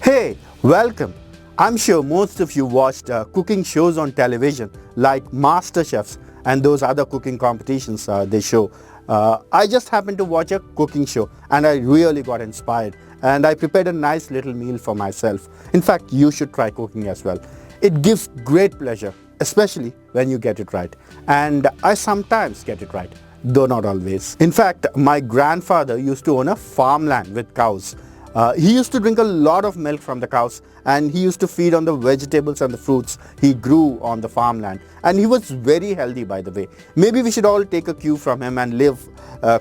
Hey, welcome. I'm sure most of you watched cooking shows on television like Master Chefs and those other cooking competitions they show. I just happened to watch a cooking show and I really got inspired and I prepared a nice little meal for myself. In fact, you should try cooking as well. It gives great pleasure, especially when you get it right. And I sometimes get it right, though not always. In fact, my grandfather used to own a farmland with cows. He used to drink a lot of milk from the cows and he used to feed on the vegetables and the fruits he grew on the farmland. And he was very healthy, by the way. Maybe we should all take a cue from him and live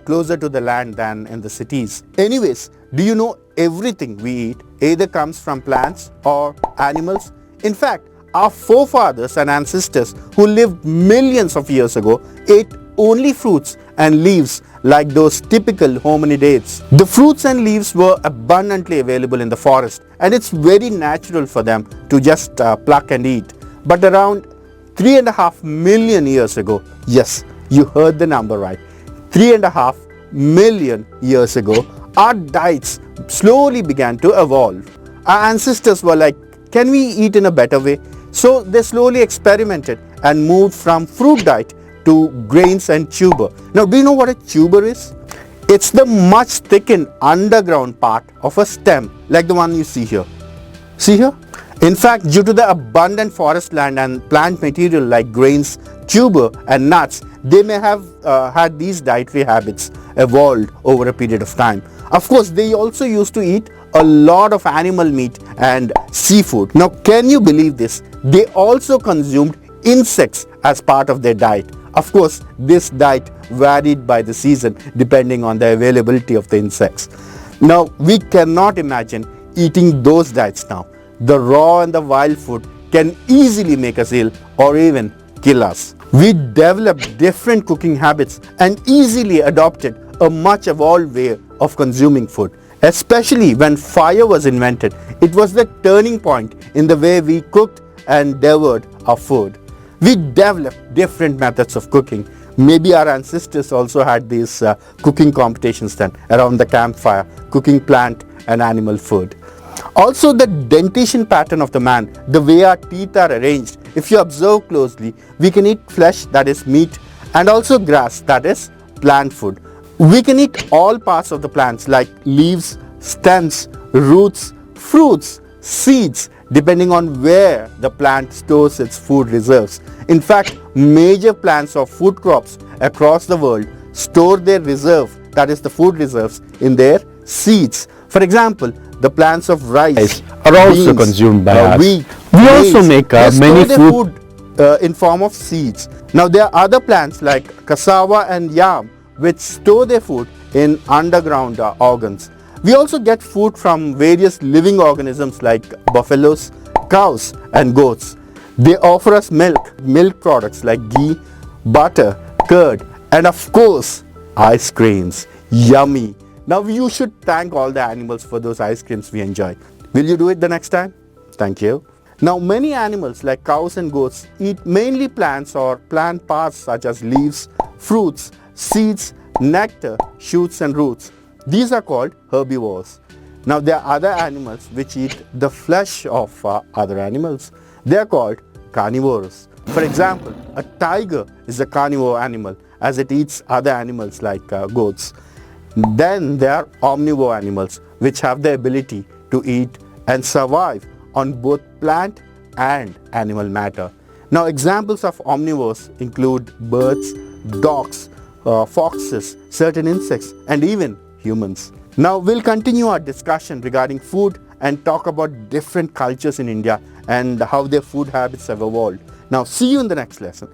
closer to the land than in the cities. Anyways, do you know everything we eat either comes from plants or animals? In fact, our forefathers and ancestors who lived millions of years ago ate only fruits and leaves like those typical hominidates. The fruits and leaves were abundantly available in the forest and it's very natural for them to just pluck and eat. But around 3.5 million years ago, yes, you heard the number right, 3.5 million years ago, our diets slowly began to evolve. Our ancestors were like, can we eat in a better way? So they slowly experimented and moved from fruit diet to grains and tuber. Now, do you know what a tuber is? It's the much thickened underground part of a stem like the one you see here. See here? In fact, due to the abundant forest land and plant material like grains, tuber and nuts, they may have had these dietary habits evolved over a period of time. Of course, they also used to eat a lot of animal meat and seafood. Now, can you believe this? They also consumed insects as part of their diet. Of course, this diet varied by the season depending on the availability of the insects. Now, we cannot imagine eating those diets now. The raw and the wild food can easily make us ill or even kill us. We developed different cooking habits and easily adopted a much evolved way of consuming food. Especially when fire was invented, it was the turning point in the way we cooked and devoured our food. We developed different methods of cooking. Maybe our ancestors also had these cooking competitions then around the campfire, cooking plant and animal food. Also, the dentition pattern of the man, the way our teeth are arranged, if you observe closely, we can eat flesh, that is meat, and also grass, that is plant food. We can eat all parts of the plants like leaves, stems, roots, fruits, seeds, depending on where the plant stores its food reserves. In fact, major plants or food crops across the world store their reserve, that is the food reserves, in their seeds. For example, the plants of rice are also beans, consumed by us. wheat, We maize, also make they many store their food in form of seeds. Now, there are other plants like cassava and yam which store their food in underground organs. We also get food from various living organisms like buffaloes, cows and goats. They offer us milk products like ghee, butter, curd and of course ice creams. Yummy! Now you should thank all the animals for those ice creams we enjoy. Will you do it the next time? Thank you. Now many animals like cows and goats eat mainly plants or plant parts such as leaves, fruits, seeds, nectar, shoots and roots. These are called herbivores. Now there are other animals which eat the flesh of other animals. They are called carnivores. For example, a tiger is a carnivore animal as it eats other animals like goats. Then there are omnivore animals which have the ability to eat and survive on both plant and animal matter. Now examples of omnivores include birds, dogs, foxes, certain insects and even humans. Now we'll continue our discussion regarding food and talk about different cultures in India and how their food habits have evolved. Now see you in the next lesson.